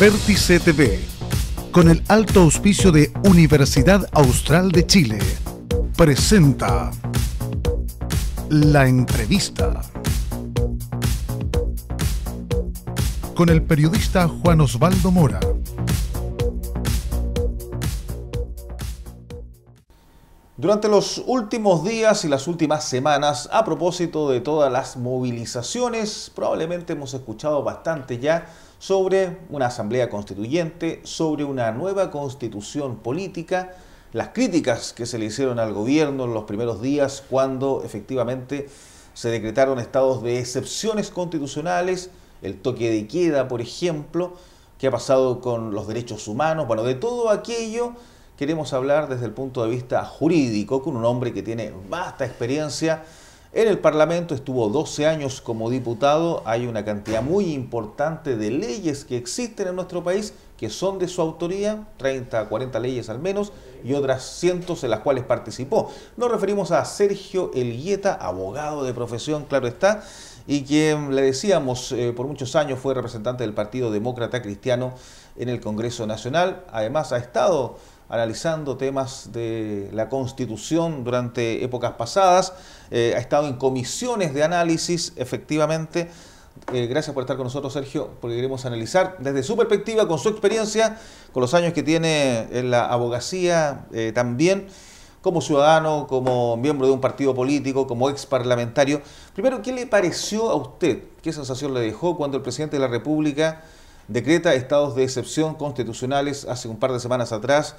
Vértice TV, con el alto auspicio de Universidad Austral de Chile, presenta La Entrevista con el periodista Juan Osvaldo Mora. Durante los últimos días y las últimas semanas, a propósito de todas las movilizaciones, probablemente hemos escuchado bastante ya sobre una asamblea constituyente, sobre una nueva constitución política, las críticas que se le hicieron al gobierno en los primeros días cuando efectivamente se decretaron estados de excepciones constitucionales, el toque de queda, por ejemplo, qué ha pasado con los derechos humanos. Bueno, de todo aquello queremos hablar desde el punto de vista jurídico con un hombre que tiene vasta experiencia en el Parlamento, estuvo 12 años como diputado, hay una cantidad muy importante de leyes que existen en nuestro país que son de su autoría, 30, 40 leyes al menos, y otras cientos en las cuales participó. Nos referimos a Sergio Elgueta, abogado de profesión, claro está, y quien, le decíamos, por muchos años fue representante del Partido Demócrata Cristiano en el Congreso Nacional. Además ha estado analizando temas de la Constitución durante épocas pasadas, ha estado en comisiones de análisis, efectivamente. Gracias por estar con nosotros, Sergio, porque queremos analizar desde su perspectiva, con su experiencia, con los años que tiene en la abogacía, también como ciudadano, como miembro de un partido político, como ex parlamentario. Primero, ¿qué le pareció a usted? ¿Qué sensación le dejó cuando el presidente de la República decreta estados de excepción constitucionales hace un par de semanas atrás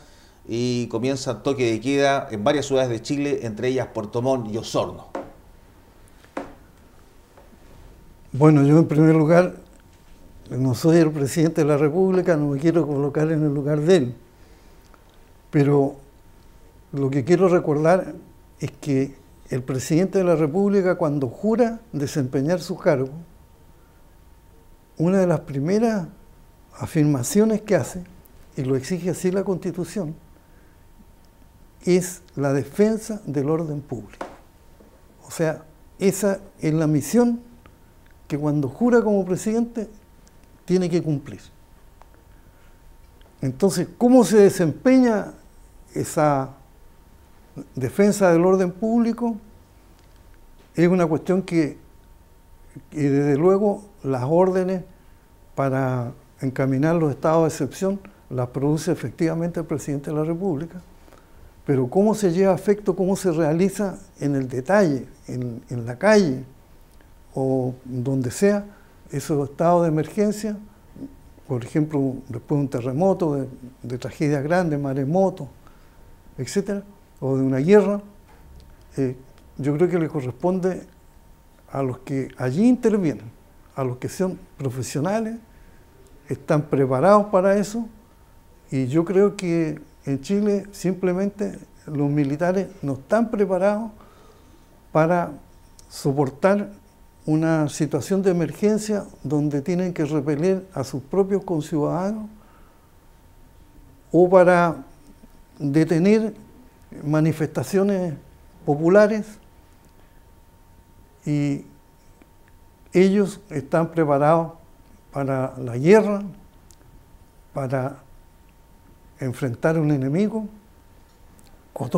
y comienza toque de queda en varias ciudades de Chile, entre ellas Puerto Montt y Osorno? Bueno, yo en primer lugar no soy el presidente de la República, no me quiero colocar en el lugar de él, pero lo que quiero recordar es que el presidente de la República, cuando jura desempeñar su cargo, una de las primeras afirmaciones que hace, y lo exige así la Constitución, es la defensa del orden público. O sea, esa es la misión que cuando jura como presidente tiene que cumplir. Entonces, ¿cómo se desempeña esa defensa del orden público? Es una cuestión que desde luego las órdenes para encaminar los estados de excepción las produce efectivamente el presidente de la República, pero cómo se lleva a efecto, cómo se realiza en el detalle, en la calle o donde sea, esos estados de emergencia, por ejemplo, después de un terremoto, de tragedias grandes, maremotos, etcétera, o de una guerra, yo creo que le corresponde a los que allí intervienen, a los que son profesionales, están preparados para eso, y yo creo que en Chile simplemente los militares no están preparados para soportar una situación de emergencia donde tienen que repeler a sus propios conciudadanos o para detener manifestaciones populares, y ellos están preparados para la guerra, para enfrentar a un enemigo con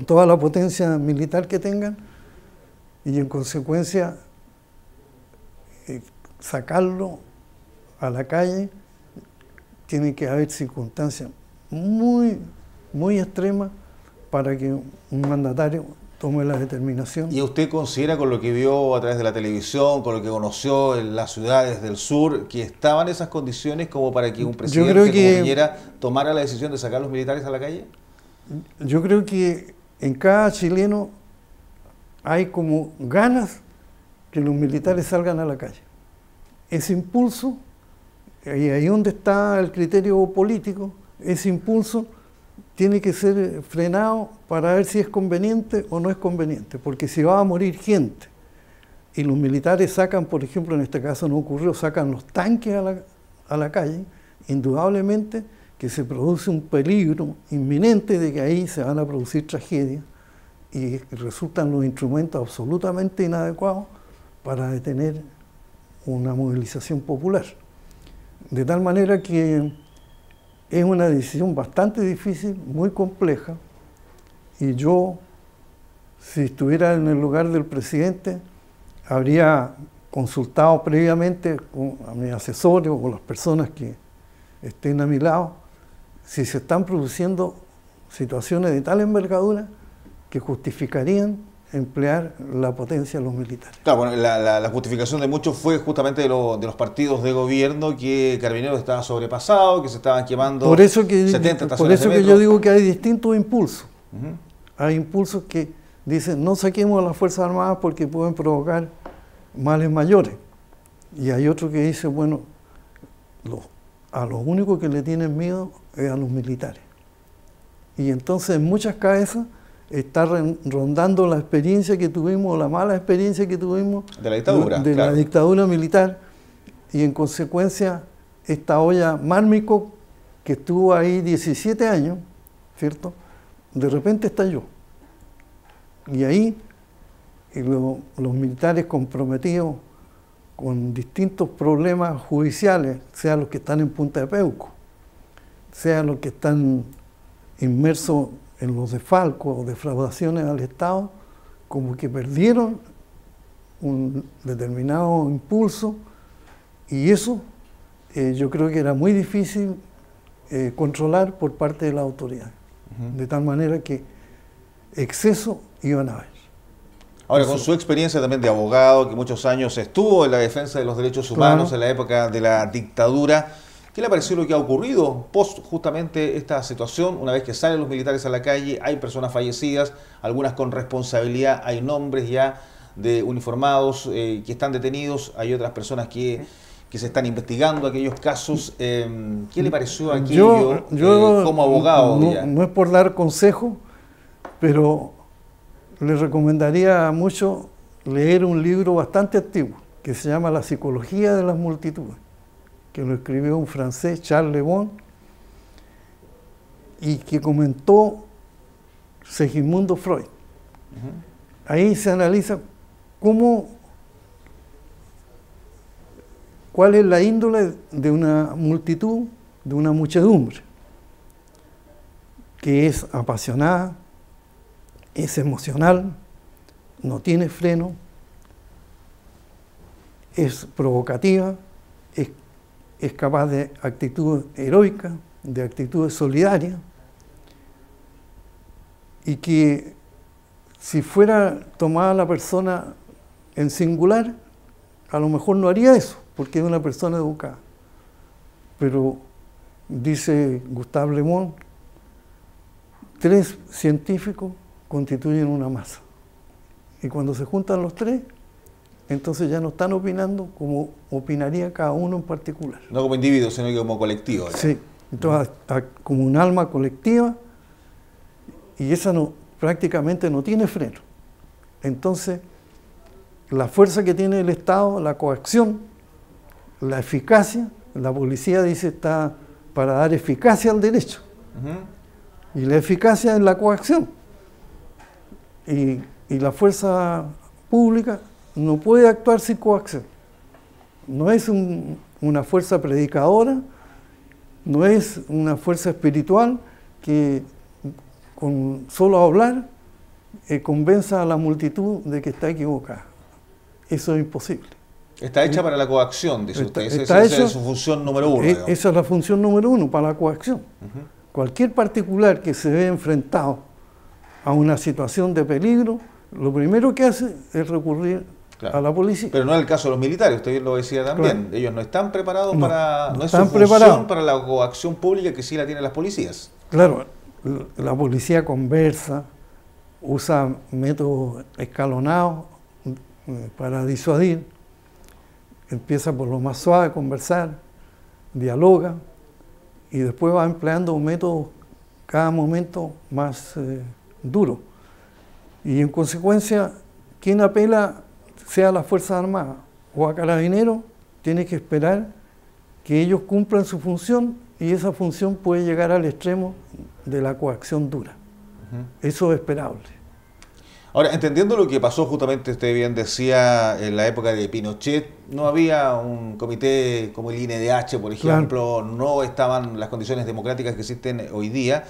toda la potencia militar que tengan, y en consecuencia sacarlo a la calle tiene que haber circunstancias muy, muy extremas para que un mandatario tome la determinación. ¿Y usted considera, con lo que vio a través de la televisión, con lo que conoció en las ciudades del sur, que estaban esas condiciones como para que un presidente como Piñera tomara la decisión de sacar a los militares a la calle? Yo creo que en cada chileno hay como ganas que los militares salgan a la calle. Ese impulso, y ahí donde está el criterio político, ese impulso tiene que ser frenado para ver si es conveniente o no es conveniente, porque si va a morir gente y los militares sacan, por ejemplo, en este caso no ocurrió, sacan los tanques a la calle, indudablemente que se produce un peligro inminente de que ahí se van a producir tragedias y resultan los instrumentos absolutamente inadecuados para detener una movilización popular. De tal manera que es una decisión bastante difícil, muy compleja, y yo, si estuviera en el lugar del presidente, habría consultado previamente a mis asesores o con las personas que estén a mi lado, si se están produciendo situaciones de tal envergadura que justificarían emplear la potencia de los militares. Claro, bueno, la justificación de muchos fue justamente de los partidos de gobierno que Carabineros estaba sobrepasado, que se estaban quemando por eso que, 70 estaciones por eso de que metro. yo digo que hay distintos impulsos. Uh-huh. Hay impulsos que dicen no saquemos a las Fuerzas Armadas porque pueden provocar males mayores. Y hay otros que dicen, bueno, a los únicos que le tienen miedo es a los militares. Y entonces en muchas cabezas está rondando la experiencia que tuvimos, la mala experiencia que tuvimos de la dictadura, de claro. La dictadura militar, y en consecuencia esta olla Mármico, que estuvo ahí 17 años, ¿cierto?, de repente estalló. Y ahí los militares comprometidos con distintos problemas judiciales, sean los que están en Punta de Peuco, sean los que están inmersos en los desfalcos o defraudaciones al Estado, como que perdieron un determinado impulso, y eso yo creo que era muy difícil controlar por parte de la autoridad. De tal manera que exceso iban a haber. Ahora, con su experiencia también de abogado, que muchos años estuvo en la defensa de los derechos humanos, en la época de la dictadura, ¿qué le pareció lo que ha ocurrido post justamente esta situación? Una vez que salen los militares a la calle, hay personas fallecidas, algunas con responsabilidad, hay nombres ya de uniformados que están detenidos, hay otras personas que se están investigando aquellos casos. ¿Qué le pareció aquello como abogado? No es por dar consejo, pero les recomendaría mucho leer un libro bastante antiguo que se llama La psicología de las multitudes, que lo escribió un francés, Charles Le Bon, y que comentó Segismundo Freud. Ahí se analiza cuál es la índole de una multitud, de una muchedumbre, que es apasionada, es emocional, no tiene freno, es provocativa, es capaz de actitudes heroicas, de actitudes solidarias, y que si fuera tomada la persona en singular, a lo mejor no haría eso, porque es una persona educada. Pero dice Gustave Le Bon, 3 científicos constituyen una masa. Y cuando se juntan los 3, entonces ya no están opinando como opinaría cada uno en particular. No como individuo, sino que como colectivo. ¿Verdad? Sí, entonces como un alma colectiva, y esa prácticamente no tiene freno. Entonces, la fuerza que tiene el Estado, la coacción, la eficacia, la policía dice está para dar eficacia al derecho. Y la eficacia es la coacción. Y la fuerza pública no puede actuar sin coacción. No es una fuerza predicadora, no es una fuerza espiritual que con solo hablar convenza a la multitud de que está equivocada. Eso es imposible. Está hecha para la coacción, dice usted. Esa es su función número 1. Esa es la función número 1, para la coacción. Cualquier particular que se ve enfrentado a una situación de peligro, lo primero que hace es recurrir a la policía. Pero no es el caso de los militares, usted bien lo decía también. Claro. Ellos no están preparados para... No es su función para la coacción pública que sí la tienen las policías. Claro, la policía conversa, usa métodos escalonados para disuadir. Empieza por lo más suave, conversar, dialoga, y después va empleando un método cada momento más duro. Y en consecuencia, quien apela, sea a las Fuerzas Armadas o a Carabineros, tiene que esperar que ellos cumplan su función, y esa función puede llegar al extremo de la coacción dura. Eso es esperable. Ahora, entendiendo lo que pasó justamente, usted bien decía, en la época de Pinochet, no había un comité como el INDH, por ejemplo, claro. No estaban las condiciones democráticas que existen hoy día.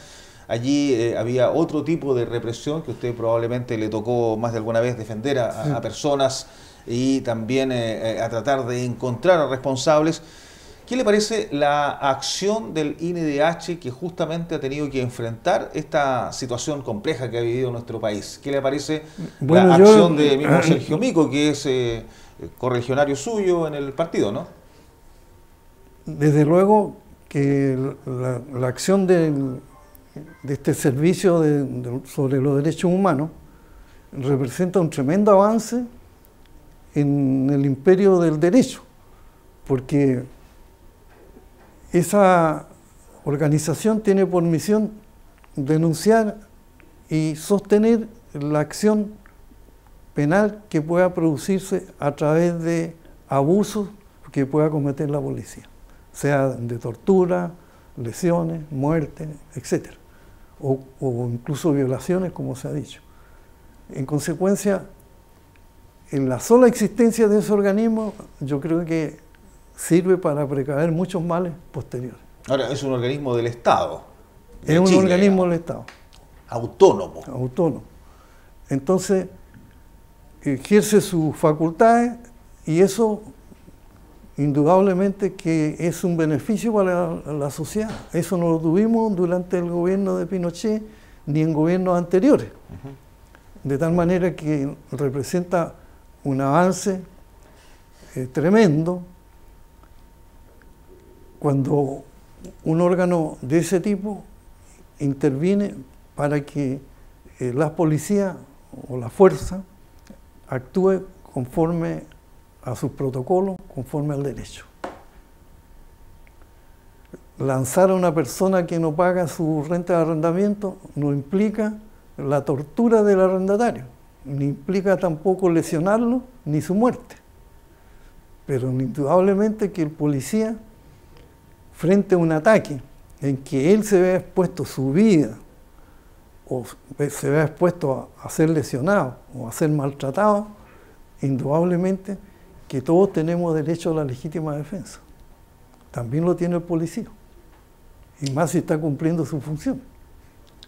Allí había otro tipo de represión que usted probablemente le tocó más de alguna vez defender a personas y también a tratar de encontrar a responsables. ¿Qué le parece la acción del INDH que justamente ha tenido que enfrentar esta situación compleja que ha vivido nuestro país? ¿Qué le parece la acción de mismo Sergio Mico, que es correligionario suyo en el partido, ¿no? Desde luego que la acción de este servicio sobre los derechos humanos representa un tremendo avance en el imperio del derecho, porque esa organización tiene por misión denunciar y sostener la acción penal que pueda producirse a través de abusos que pueda cometer la policía, sea de tortura, lesiones, muerte, etc. O incluso violaciones, como se ha dicho. En consecuencia, en la sola existencia de ese organismo, yo creo que sirve para precaver muchos males posteriores. Ahora, es un organismo del Estado. Es un organismo del Estado. Autónomo. Autónomo. Entonces, ejerce sus facultades y eso, indudablemente, que es un beneficio para la sociedad. Eso no lo tuvimos durante el gobierno de Pinochet ni en gobiernos anteriores. De tal manera que representa un avance tremendo cuando un órgano de ese tipo interviene para que la policía o la fuerza actúe conforme a sus protocolos, conforme al derecho. Lanzar a una persona que no paga su renta de arrendamiento no implica la tortura del arrendatario, ni implica tampoco lesionarlo ni su muerte. Pero indudablemente que el policía, frente a un ataque en que él se vea expuesto su vida o se vea expuesto a ser lesionado o a ser maltratado, indudablemente que todos tenemos derecho a la legítima defensa. También lo tiene el policía, y más si está cumpliendo su función.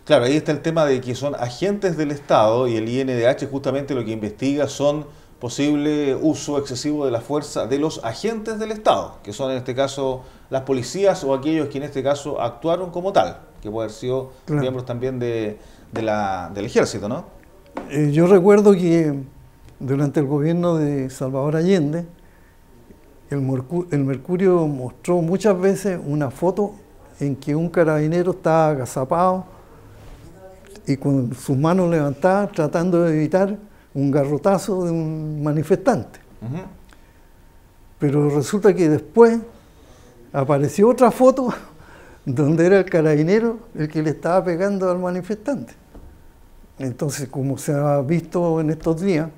Claro, ahí está el tema de que son agentes del Estado y el INDH justamente lo que investiga son posible uso excesivo de la fuerza de los agentes del Estado, que son en este caso las policías o aquellos que en este caso actuaron como tal, que pueden haber sido miembros también del ejército, ¿no? Yo recuerdo que durante el gobierno de Salvador Allende, el Mercurio mostró muchas veces una foto en que un carabinero estaba agazapado y con sus manos levantadas tratando de evitar un garrotazo de un manifestante. Pero resulta que después apareció otra foto donde era el carabinero el que le estaba pegando al manifestante. Entonces, como se ha visto en estos días,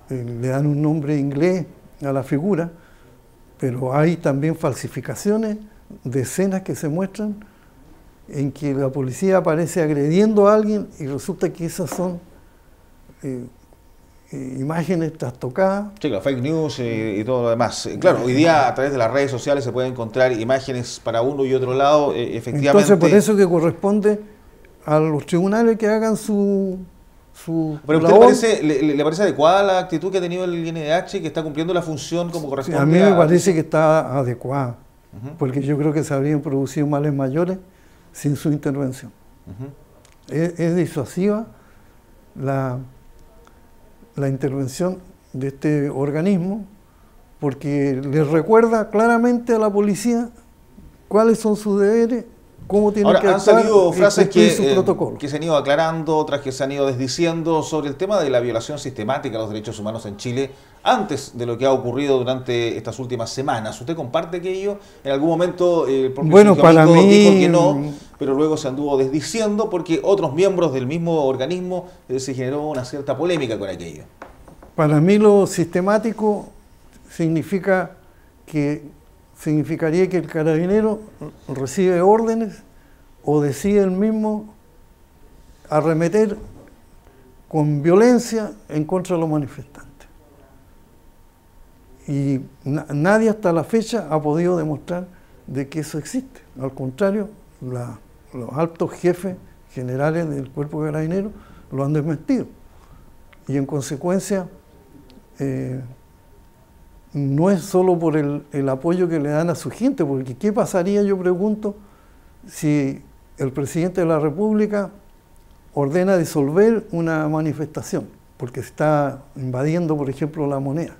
le dan un nombre inglés a la figura, pero hay también falsificaciones de escenas que se muestran en que la policía aparece agrediendo a alguien y resulta que esas son imágenes trastocadas. Sí, claro, fake news y todo lo demás. Claro, hoy día a través de las redes sociales se pueden encontrar imágenes para uno y otro lado, efectivamente. Entonces, por eso que corresponde a los tribunales que hagan su ¿Pero a usted le parece adecuada la actitud que ha tenido el INDH, que está cumpliendo la función como corresponde? Sí, a mí me parece que está adecuada, porque yo creo que se habrían producido males mayores sin su intervención. Es disuasiva la intervención de este organismo, porque le recuerda claramente a la policía cuáles son sus deberes, cómo tiene que actuar. Han salido frases que se han ido aclarando, otras que se han ido desdiciendo sobre el tema de la violación sistemática a los derechos humanos en Chile antes de lo que ha ocurrido durante estas últimas semanas. ¿Usted comparte aquello? En algún momento el propio para mí dijo que no, pero luego se anduvo desdiciendo porque otros miembros del mismo organismo se generó una cierta polémica con aquello. Para mí lo sistemático significaría que el carabinero recibe órdenes o decide él mismo arremeter con violencia en contra de los manifestantes. Y nadie hasta la fecha ha podido demostrar de que eso existe. Al contrario, los altos jefes generales del Cuerpo de Carabineros lo han desmentido. Y en consecuencia, no es solo por el apoyo que le dan a su gente, porque ¿qué pasaría, yo pregunto, si el presidente de la República ordena disolver una manifestación, porque se está invadiendo, por ejemplo, la Moneda,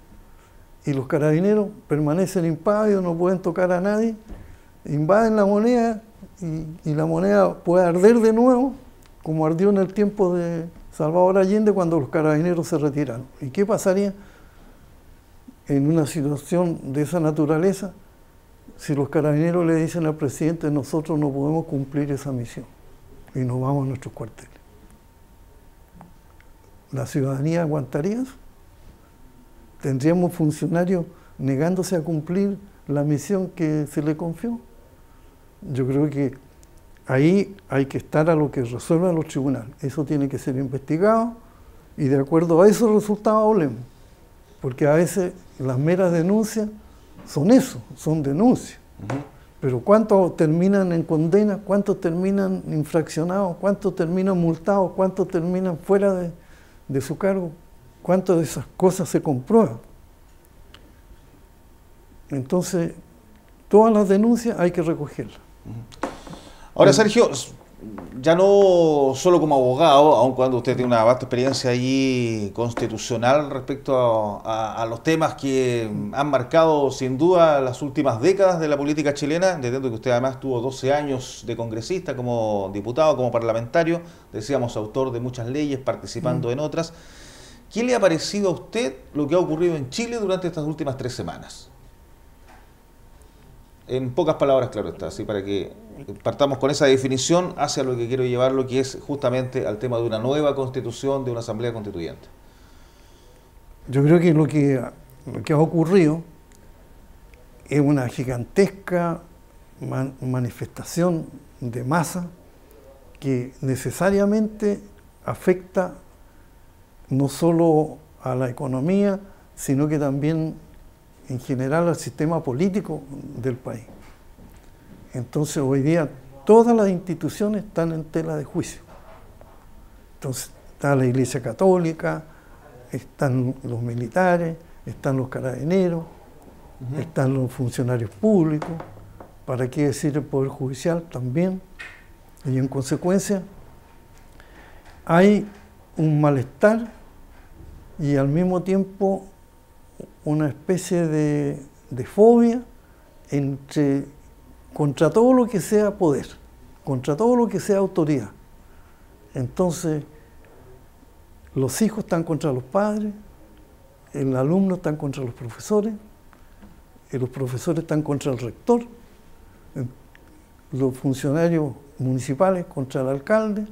y los carabineros permanecen impávidos, no pueden tocar a nadie, invaden la Moneda y la Moneda puede arder de nuevo, como ardió en el tiempo de Salvador Allende cuando los carabineros se retiraron? ¿Y qué pasaría en una situación de esa naturaleza si los carabineros le dicen al presidente: nosotros no podemos cumplir esa misión y nos vamos a nuestros cuarteles? ¿La ciudadanía aguantaría eso? ¿Tendríamos funcionarios negándose a cumplir la misión que se le confió? Yo creo que ahí hay que estar a lo que resuelvan los tribunales. Eso tiene que ser investigado y de acuerdo a esos resultados hablemos. Porque a veces las meras denuncias son eso, son denuncias. Pero ¿cuántos terminan en condena? ¿Cuántos terminan infraccionados? ¿Cuántos terminan multados? ¿Cuántos terminan fuera de su cargo? ¿Cuántas de esas cosas se comprueban? Entonces, todas las denuncias hay que recogerlas. Ahora, Sergio, ya no solo como abogado, aun cuando usted tiene una vasta experiencia allí constitucional respecto a los temas que han marcado sin duda las últimas décadas de la política chilena, entendiendo que usted además tuvo 12 años de congresista como diputado, como parlamentario, decíamos autor de muchas leyes, participando en otras. ¿Qué le ha parecido a usted lo que ha ocurrido en Chile durante estas últimas 3 semanas? En pocas palabras, claro está, así para que partamos con esa definición hacia lo que quiero llevarlo, que es justamente al tema de una nueva constitución, de una asamblea constituyente. Yo creo que lo que ha ocurrido es una gigantesca manifestación de masa que necesariamente afecta no solo a la economía, sino que también en general al sistema político del país. Entonces hoy día todas las instituciones están en tela de juicio. Entonces está la Iglesia Católica, están los militares, están los carabineros, están los funcionarios públicos, ¿para qué decir el Poder Judicial también? Y en consecuencia hay un malestar y al mismo tiempo una especie de fobia contra todo lo que sea poder, contra todo lo que sea autoridad. Entonces, los hijos están contra los padres, el alumno está contra los profesores están contra el rector, los funcionarios municipales contra el alcalde,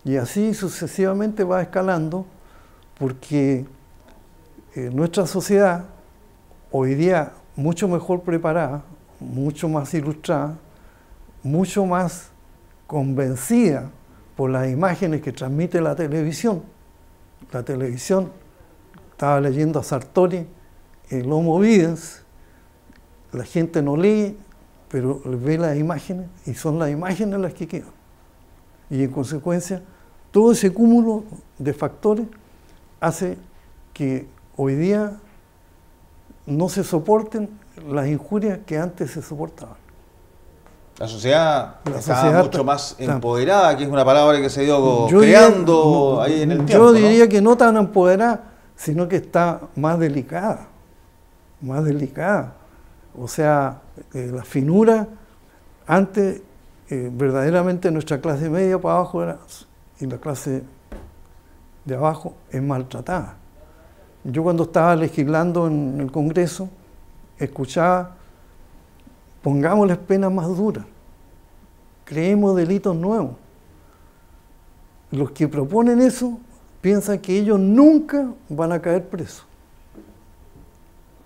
y así sucesivamente va escalando, porque nuestra sociedad, hoy día mucho mejor preparada, mucho más ilustrada, mucho más convencida por las imágenes que transmite la televisión. La televisión, estaba leyendo a Sartori, el Homo Videns, la gente no lee, pero ve las imágenes y son las imágenes las que quedan. Y en consecuencia, todo ese cúmulo de factores hace que hoy día no se soporten las injurias que antes se soportaban. La sociedad está mucho más empoderada, que es una palabra que se ha ido creando ahí en el tiempo. Yo diría que no tan empoderada, sino que está más delicada. Más delicada. O sea, la finura, antes verdaderamente nuestra clase media para abajo era, y la clase de abajo es maltratada. Yo cuando estaba legislando en el Congreso, escuchaba: pongamos las penas más duras, creemos delitos nuevos. Los que proponen eso piensan que ellos nunca van a caer presos.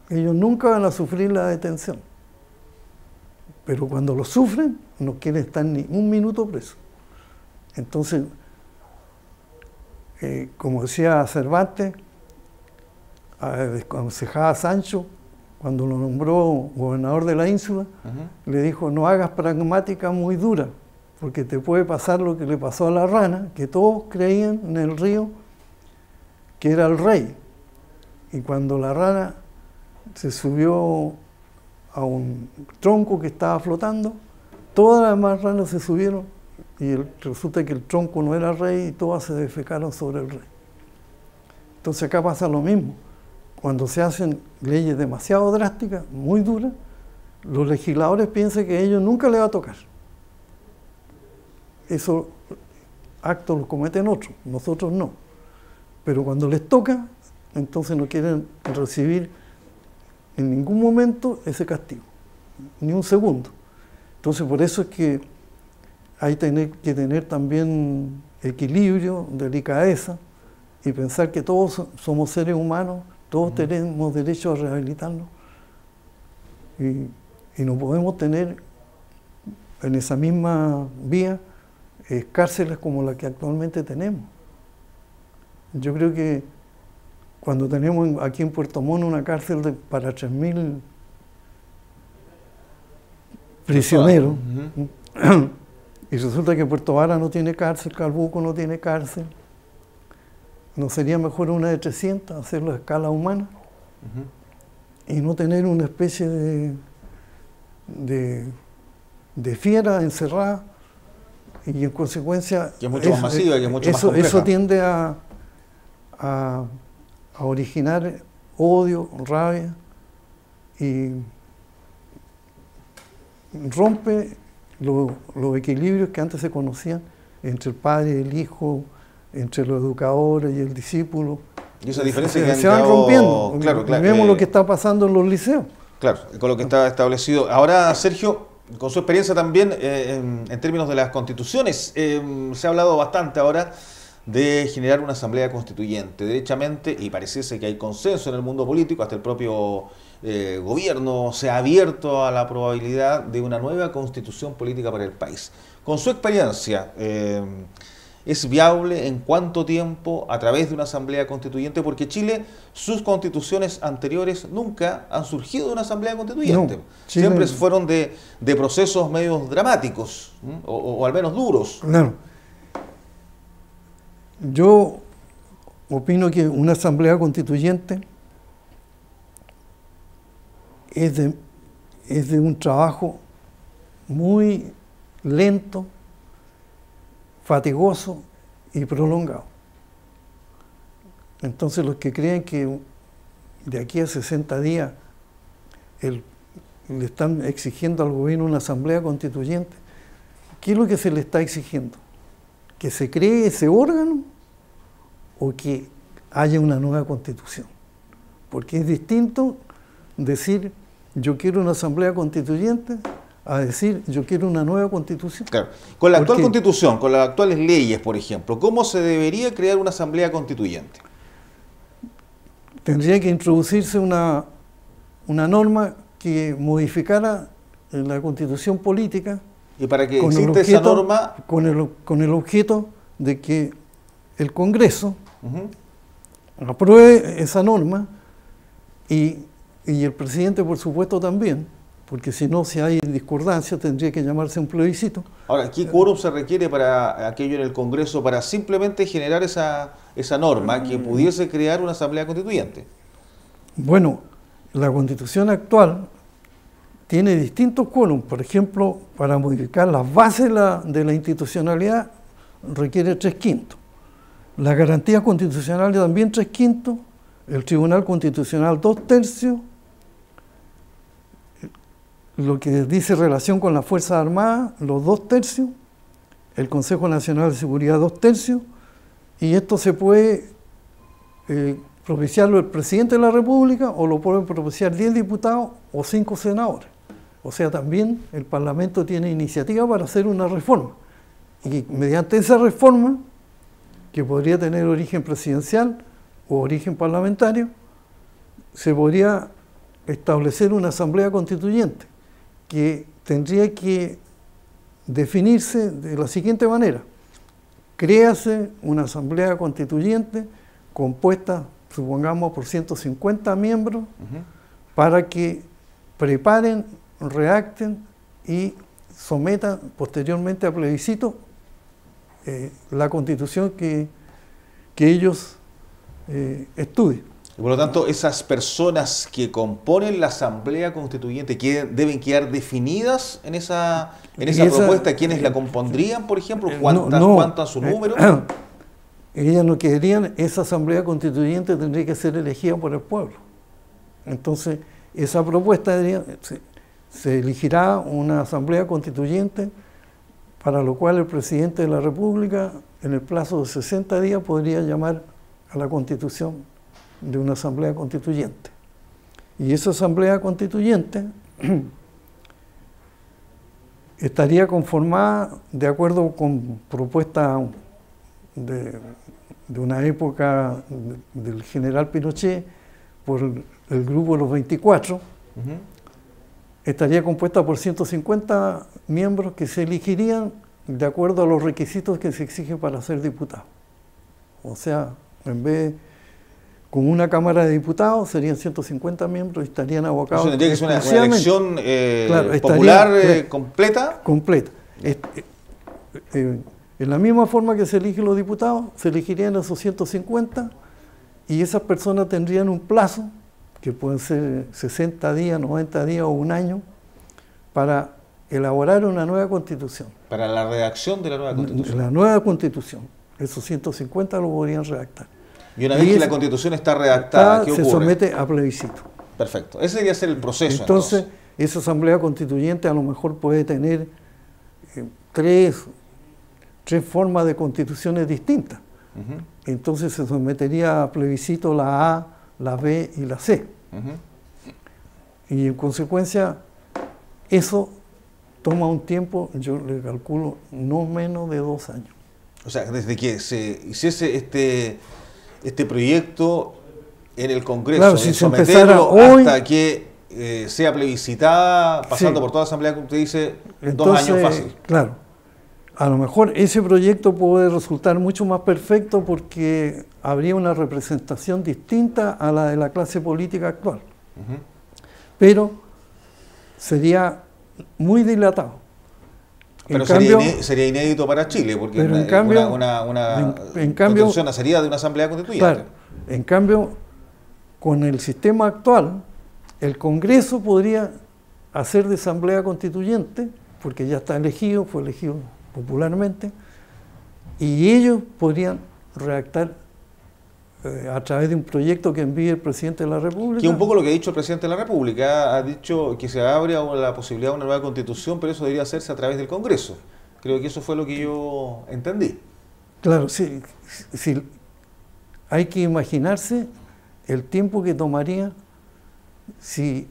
Ellos nunca van a sufrir la detención. Pero cuando lo sufren, no quieren estar ni un minuto presos. Entonces, como decía Cervantes, aconsejaba a Sancho, cuando lo nombró gobernador de la ínsula, le dijo: no hagas pragmática muy dura, porque te puede pasar lo que le pasó a la rana, que todos creían en el río que era el rey. Y cuando la rana se subió a un tronco que estaba flotando, todas las demás ranas se subieron y resulta que el tronco no era rey y todas se defecaron sobre el rey. Entonces acá pasa lo mismo. Cuando se hacen leyes demasiado drásticas, muy duras, los legisladores piensan que a ellos nunca les va a tocar. Esos actos los cometen otros, nosotros no. Pero cuando les toca, entonces no quieren recibir en ningún momento ese castigo, ni un segundo. Entonces por eso es que hay que tener también equilibrio, delicadeza, y pensar que todos somos seres humanos, todos tenemos derecho a rehabilitarnos, y no podemos tener en esa misma vía cárceles como la que actualmente tenemos. Yo creo que cuando tenemos aquí en Puerto Montt una cárcel para 3.000 prisioneros, y resulta que Puerto Vara no tiene cárcel, Calbuco no tiene cárcel, ¿no sería mejor una de 300, hacerlo a escala humana? Y no tener una especie de fiera encerrada, y en consecuencia... Que es mucho más masiva, que es mucho más compleja. Eso tiende a originar odio, rabia, y rompe los equilibrios que antes se conocían entre el padre y el hijo, entre los educadores y el discípulo. Y esa diferencia se van rompiendo. Claro, vemos lo que está pasando en los liceos. Claro, con lo que está establecido. Ahora, Sergio, con su experiencia también en términos de las constituciones, se ha hablado bastante ahora de generar una asamblea constituyente, derechamente, y pareciese que hay consenso en el mundo político, hasta el propio gobierno se ha abierto a la probabilidad de una nueva constitución política para el país. Con su experiencia, ¿es viable en cuánto tiempo a través de una asamblea constituyente? Porque Chile, sus constituciones anteriores nunca han surgido de una asamblea constituyente. No, siempre fueron de procesos medios dramáticos, o al menos duros. Claro. Yo opino que una asamblea constituyente es de un trabajo muy lento, fatigoso y prolongado. Entonces los que creen que de aquí a 60 días le están exigiendo al gobierno una asamblea constituyente, ¿qué es lo que se le está exigiendo? ¿Que se cree ese órgano o que haya una nueva constitución? Porque es distinto decir yo quiero una asamblea constituyente a decir yo quiero una nueva constitución. Claro. Con la actual constitución, con las actuales leyes, por ejemplo, ¿cómo se debería crear una asamblea constituyente? Tendría que introducirse una norma que modificara la constitución política. Y para que exista esa norma... Con el objeto de que el Congreso apruebe esa norma y el presidente, por supuesto, también, porque si no, si hay discordancia, tendría que llamarse un plebiscito. Ahora, ¿qué quórum se requiere para aquello en el Congreso para simplemente generar esa norma que pudiese crear una asamblea constituyente? Bueno, la Constitución actual tiene distintos quórums. Por ejemplo, para modificar las bases de la institucionalidad requiere 3/5. Las garantías constitucionales también 3/5. El Tribunal Constitucional 2/3. Lo que dice relación con las Fuerzas Armadas, los 2/3. El Consejo Nacional de Seguridad 2/3. Y esto se puede propiciarlo el presidente de la República o lo pueden propiciar 10 diputados o 5 senadores. O sea, también el Parlamento tiene iniciativa para hacer una reforma. Y mediante esa reforma, que podría tener origen presidencial o origen parlamentario, se podría establecer una asamblea constituyente que tendría que definirse de la siguiente manera. créase una asamblea constituyente compuesta, supongamos, por 150 miembros, para que preparen, redacten y sometan posteriormente a plebiscito la constitución que ellos estudien. Y por lo tanto, esas personas que componen la Asamblea Constituyente deben quedar definidas en esa propuesta. ¿Quiénes la compondrían, por ejemplo? ¿Cuántas su número? Ellas no quedarían, esa Asamblea Constituyente tendría que ser elegida por el pueblo. Entonces, esa propuesta se elegirá una Asamblea Constituyente, para lo cual el presidente de la República, en el plazo de 60 días, podría llamar a la Constitución de una Asamblea Constituyente. Y esa Asamblea Constituyente estaría conformada de acuerdo con propuestas de una época del general Pinochet por el grupo de los 24. Estaría compuesta por 150 miembros que se elegirían de acuerdo a los requisitos que se exigen para ser diputado. O sea, en vez con una Cámara de Diputados serían 150 miembros y estarían abocados. Eso tendría que ser una elección popular completa. Completa. En la misma forma que se eligen los diputados, se elegirían esos 150 y esas personas tendrían un plazo, que pueden ser 60 días, 90 días o un año, para elaborar una nueva constitución. Para la redacción de la nueva constitución. La nueva constitución. Esos 150 lo podrían redactar. Y una vez que la constitución está redactada, ¿qué ocurre? Se somete a plebiscito. Perfecto. Ese debería ser el proceso. Entonces, esa asamblea constituyente a lo mejor puede tener tres formas de constituciones distintas. Entonces se sometería a plebiscito la A, la B y la C. Y en consecuencia, eso toma un tiempo, yo le calculo, no menos de 2 años. O sea, desde que se hiciese este proyecto en el Congreso, claro, si someterlo hoy, hasta que sea plebiscitada, pasando por toda la asamblea, como usted dice, entonces, 2 años fácil. Claro, a lo mejor ese proyecto puede resultar mucho más perfecto porque habría una representación distinta a la de la clase política actual. Pero sería muy dilatado. Pero sería inédito para Chile, porque una constitución nacería de una asamblea constituyente. Claro, en cambio, con el sistema actual, el Congreso podría hacer de asamblea constituyente, porque ya está elegido, fue elegido popularmente, y ellos podrían redactar a través de un proyecto que envíe el presidente de la República. Que es un poco lo que ha dicho el presidente de la República. Ha dicho que se abre la posibilidad de una nueva constitución, pero eso debería hacerse a través del Congreso. Creo que eso fue lo que yo entendí. Claro, sí, hay que imaginarse el tiempo que tomaría si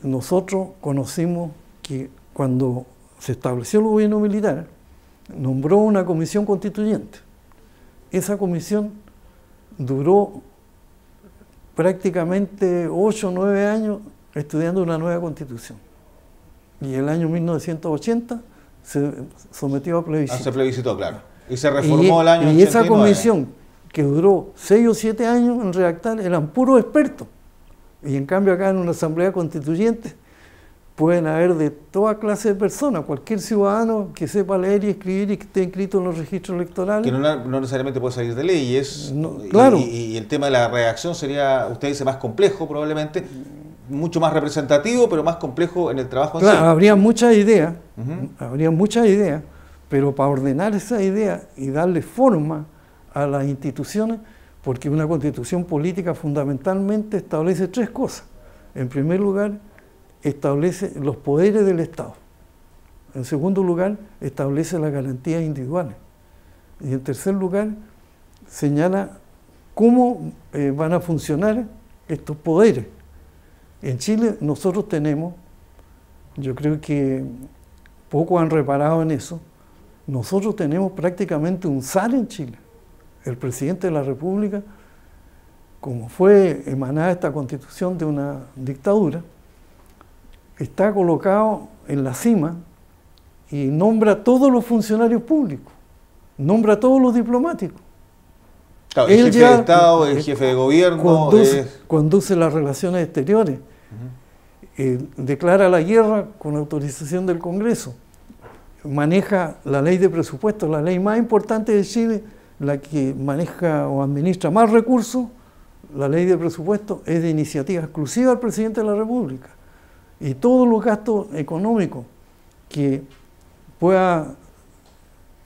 nosotros conocimos que cuando se estableció el gobierno militar, nombró una comisión constituyente. Esa comisión duró prácticamente 8 o 9 años estudiando una nueva constitución. Y el año 1980 se sometió a plebiscito. Se plebiscitó, claro. Y se reformó el año 89. Y esa comisión, que duró 6 o 7 años en redactar, eran puros expertos. Y en cambio acá en una asamblea constituyente pueden haber de toda clase de personas, cualquier ciudadano que sepa leer y escribir y que esté inscrito en los registros electorales. Que no necesariamente puede salir de leyes. Claro. Y el tema de la redacción sería, usted dice, más complejo probablemente, mucho más representativo, pero más complejo en el trabajo en sí. Habría muchas ideas, pero para ordenar esas ideas y darle forma a las instituciones, porque una constitución política fundamentalmente establece 3 cosas. En primer lugar, establece los poderes del Estado. En segundo lugar, establece las garantías individuales. Y en tercer lugar, señala cómo van a funcionar estos poderes. En Chile nosotros tenemos, yo creo que pocos han reparado en eso, nosotros tenemos prácticamente un zar en Chile. El presidente de la República, como fue emanada esta constitución de una dictadura, está colocado en la cima y nombra a todos los funcionarios públicos. nombra a todos los diplomáticos. Claro, el jefe de Estado, el jefe de gobierno, conduce las relaciones exteriores, declara la guerra con autorización del Congreso, maneja la ley de presupuesto, la ley más importante de Chile, la que maneja o administra más recursos. La ley de presupuesto es de iniciativa exclusiva del presidente de la República, y todos los gastos económicos que pueda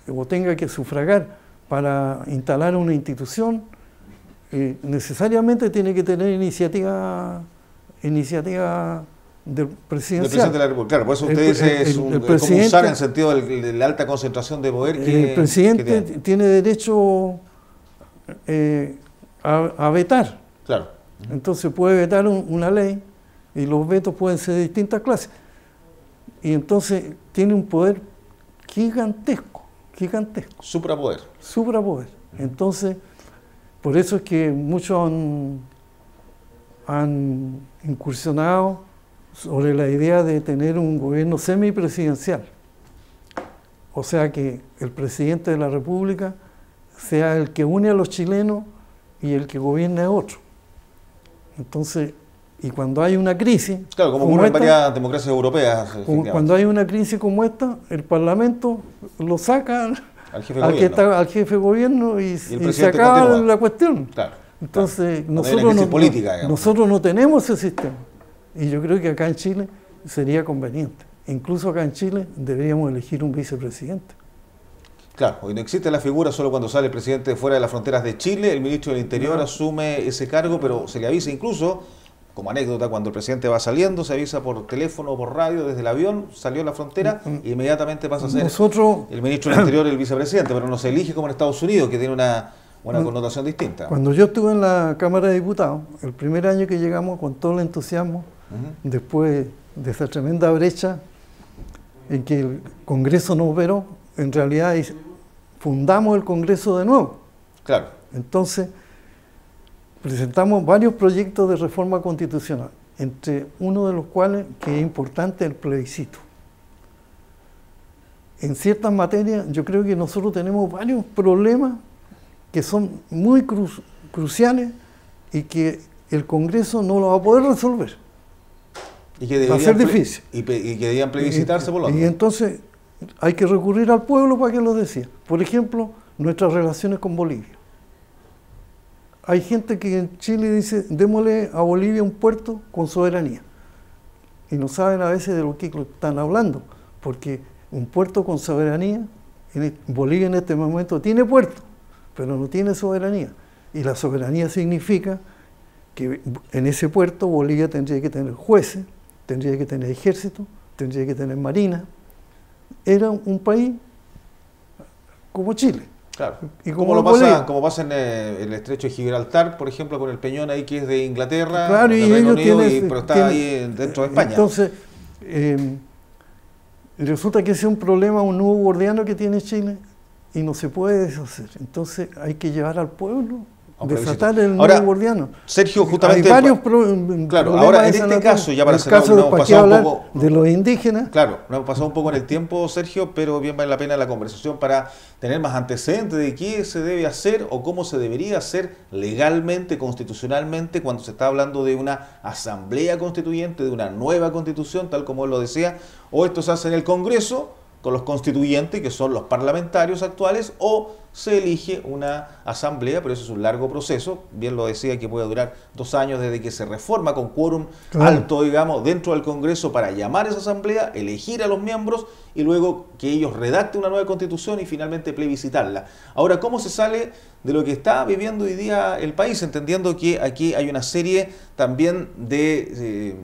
o tenga que sufragar para instalar una institución, necesariamente tiene que tener iniciativa del presidencial. Del presidente de la República. Claro, por eso usted dice es como un saga en el sentido de la alta concentración de poder que el presidente tiene derecho a vetar. Claro. Entonces puede vetar una ley, y los vetos pueden ser de distintas clases. Y entonces tiene un poder gigantesco. Suprapoder. Entonces, por eso es que muchos han incursionado sobre la idea de tener un gobierno semipresidencial. O sea, que el presidente de la República sea el que une a los chilenos y el que gobierna a otro. Entonces, y cuando hay una crisis... Claro, como ocurre en varias democracias europeas. Cuando hay una crisis como esta, el Parlamento lo saca al jefe de gobierno y se acaba la cuestión. Claro, entonces, claro. nosotros no tenemos ese sistema. Y yo creo que acá en Chile sería conveniente. Incluso acá en Chile deberíamos elegir un vicepresidente. Claro, hoy no existe la figura, solo cuando sale el presidente de fuera de las fronteras de Chile, el ministro del Interior asume ese cargo, pero se le avisa incluso... Como anécdota, cuando el presidente va saliendo, se avisa por teléfono o por radio desde el avión, salió a la frontera e inmediatamente pasa a ser el ministro del Interior, el vicepresidente, pero no se elige como en Estados Unidos, que tiene una connotación distinta. Cuando yo estuve en la Cámara de Diputados, el primer año que llegamos con todo el entusiasmo, después de esa tremenda brecha en que el Congreso no operó, en realidad fundamos el Congreso de nuevo. Claro. Entonces, presentamos varios proyectos de reforma constitucional, entre uno de los cuales, que es importante, el plebiscito. En ciertas materias, yo creo que nosotros tenemos varios problemas que son muy cruciales y que el Congreso no lo va a poder resolver. Y que va a ser difícil. Y que debían plebiscitarse por lo menos. Y entonces hay que recurrir al pueblo para que lo decida. Por ejemplo, nuestras relaciones con Bolivia. Hay gente que en Chile dice, démosle a Bolivia un puerto con soberanía. Y no saben a veces de lo que están hablando, porque un puerto con soberanía, Bolivia en este momento tiene puerto, pero no tiene soberanía. Y la soberanía significa que en ese puerto Bolivia tendría que tener jueces, tendría que tener ejército, tendría que tener marina. Era un país como Chile. Claro. Y como pasa en el estrecho de Gibraltar, por ejemplo, con el Peñón ahí que es de Inglaterra, claro, y Reino Unido, pero está ahí dentro de España. Entonces, resulta que ese es un problema, un nudo gordiano que tiene Chile y no se puede deshacer. Entonces hay que llevar al pueblo, desatar el nudo gordiano. Sergio, justamente... Hay varios claro, ahora en este caso, ya para cerrar, nos hemos pasado un poco de los indígenas. Claro, nos hemos pasado un poco en el tiempo, Sergio, pero bien vale la pena la conversación para tener más antecedentes de qué se debe hacer o cómo se debería hacer legalmente, constitucionalmente, cuando se está hablando de una asamblea constituyente, de una nueva constitución, tal como él lo decía, o esto se hace en el Congreso, con los constituyentes, que son los parlamentarios actuales, o se elige una asamblea, pero eso es un largo proceso, bien lo decía, que puede durar 2 años desde que se reforma con quórum alto, digamos, dentro del Congreso para llamar a esa asamblea, elegir a los miembros y luego que ellos redacten una nueva constitución y finalmente plebiscitarla. Ahora, ¿cómo se sale de lo que está viviendo hoy día el país? Entendiendo que aquí hay una serie también de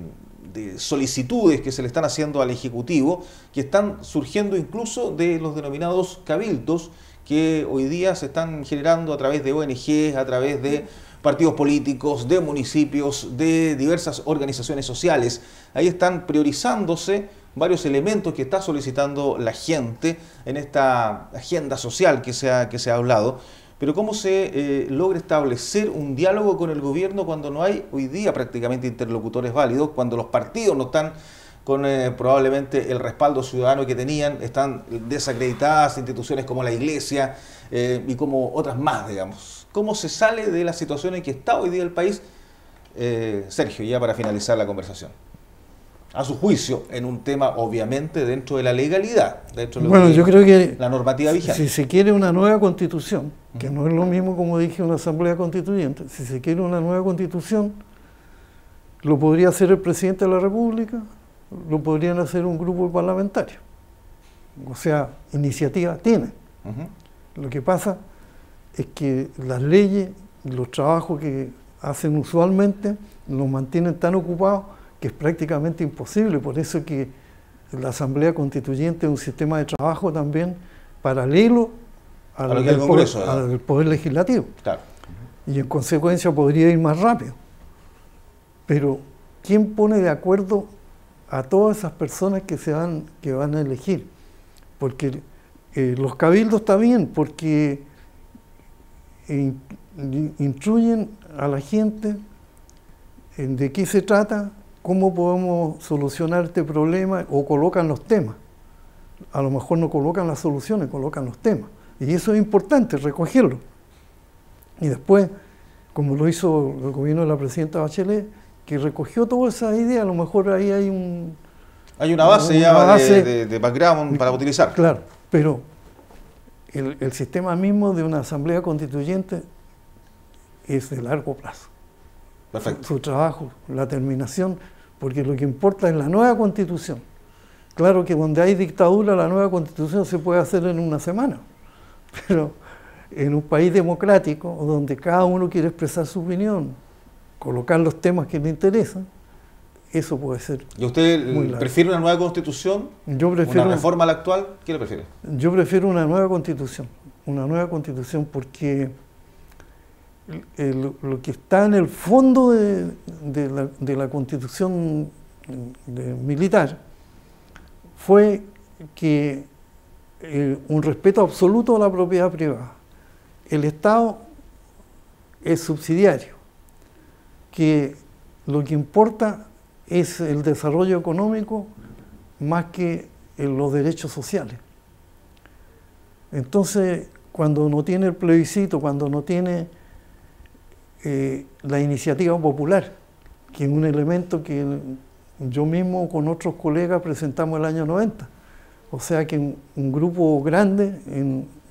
solicitudes que se le están haciendo al Ejecutivo, que están surgiendo incluso de los denominados cabildos, que hoy día se están generando a través de ONGs, a través de partidos políticos, de municipios, de diversas organizaciones sociales. Ahí están priorizándose varios elementos que está solicitando la gente en esta agenda social que se ha hablado. Pero ¿cómo se logra establecer un diálogo con el gobierno cuando no hay hoy día prácticamente interlocutores válidos, cuando los partidos no están con probablemente el respaldo ciudadano que tenían. Están desacreditadas instituciones como la Iglesia y como otras más, digamos. ¿Cómo se sale de la situación en que está hoy día el país? Sergio, ya para finalizar la conversación. A su juicio, en un tema obviamente dentro de la legalidad, dentro de bueno, yo creo que la normativa vigente. Si se quiere una nueva constitución, que no es lo mismo como dije una asamblea constituyente, si se quiere una nueva constitución, lo podría hacer el presidente de la República, lo podrían hacer un grupo parlamentario. O sea, iniciativa tiene. Lo que pasa es que las leyes, los trabajos que hacen usualmente, los mantienen tan ocupados que es prácticamente imposible. Por eso que la Asamblea Constituyente es un sistema de trabajo también paralelo al del poder Legislativo. Claro. Y en consecuencia podría ir más rápido. Pero ¿quién pone de acuerdo a todas esas personas que van a elegir? Porque los cabildos está bien, porque instruyen a la gente de qué se trata, cómo podemos solucionar este problema, o colocan los temas. A lo mejor no colocan las soluciones, colocan los temas. Y eso es importante, recogerlo. Y después, como lo hizo el gobierno de la presidenta Bachelet, que recogió todas esas ideas, a lo mejor ahí hay una base de background para utilizar. Claro, pero el sistema mismo de una asamblea constituyente es de largo plazo. Perfecto. Su trabajo, la terminación, porque lo que importa es la nueva constitución. Claro que donde hay dictadura, la nueva constitución se puede hacer en una semana, pero en un país democrático, donde cada uno quiere expresar su opinión, colocar los temas que le interesan, eso puede ser. ¿Y usted prefiere una nueva constitución? Yo prefiero ¿Una reforma a la actual? ¿Qué le prefiere? Yo prefiero una nueva constitución porque lo que está en el fondo de la constitución militar fue que un respeto absoluto a la propiedad privada. El Estado es subsidiario, que lo que importa es el desarrollo económico más que los derechos sociales. Entonces, cuando no tiene el plebiscito, cuando no tiene la iniciativa popular, que es un elemento que yo mismo con otros colegas presentamos el año 90. O sea que un grupo grande,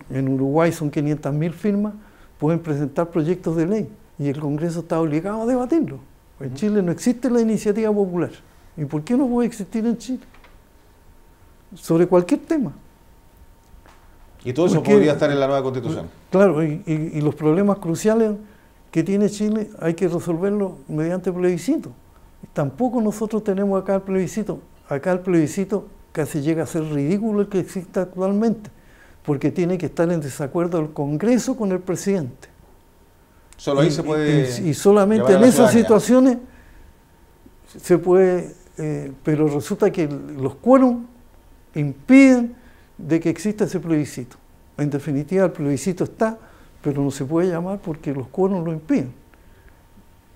en Uruguay son 500.000 firmas, pueden presentar proyectos de ley y el Congreso está obligado a debatirlo. En Chile no existe la iniciativa popular. ¿Y por qué no puede existir en Chile? Sobre cualquier tema. Y todo eso podría estar en la nueva Constitución. Claro, y los problemas cruciales que tiene Chile hay que resolverlos mediante plebiscito. Tampoco nosotros tenemos acá el plebiscito. Acá el plebiscito casi llega a ser ridículo el que existe actualmente, porque tiene que estar en desacuerdo el Congreso con el presidente. Solo ahí se puede... Y solamente en esas situaciones se puede... pero resulta que los quórum impiden de que exista ese plebiscito. En definitiva, el plebiscito está, pero no se puede llamar porque los quórums lo impiden.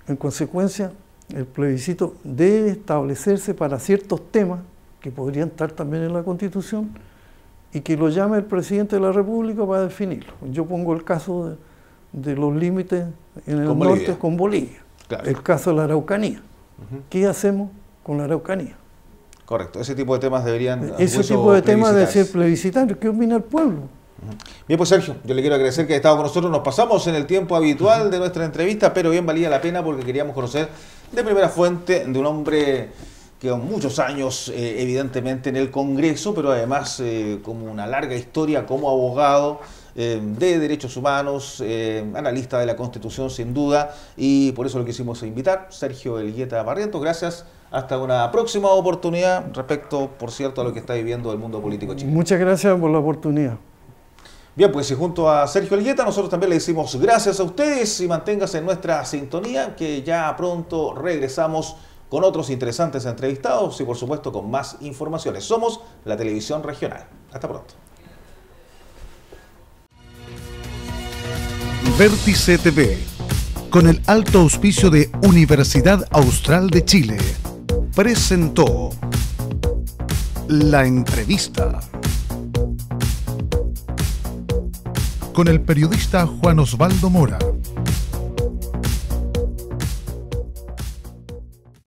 En consecuencia, el plebiscito debe establecerse para ciertos temas que podrían estar también en la Constitución y que lo llame el presidente de la República para definirlo. Yo pongo el caso de los límites en el norte con Bolivia, claro. El caso de la Araucanía. ¿Qué hacemos con la Araucanía? Correcto, ese tipo de temas deberían... Ese tipo de temas deben ser plebiscitarios. ¿Qué opina el pueblo? Bien, pues Sergio, yo le quiero agradecer que haya estado con nosotros. Nos pasamos en el tiempo habitual de nuestra entrevista, pero bien valía la pena porque queríamos conocer de primera fuente de un hombre que con muchos años evidentemente en el Congreso, pero además como una larga historia como abogado de derechos humanos, analista de la Constitución sin duda, y por eso lo quisimos invitar, Sergio Elgueta Barrientos. Gracias, hasta una próxima oportunidad respecto, por cierto, a lo que está viviendo el mundo político chileno. Muchas gracias por la oportunidad. Bien, pues y junto a Sergio Elgueta nosotros también le decimos gracias a ustedes y manténgase en nuestra sintonía, que ya pronto regresamos con otros interesantes entrevistados y por supuesto con más informaciones. Somos la televisión regional. Hasta pronto. Vértice TV, con el alto auspicio de Universidad Austral de Chile, presentó La entrevista. Con el periodista Juan Osvaldo Mora.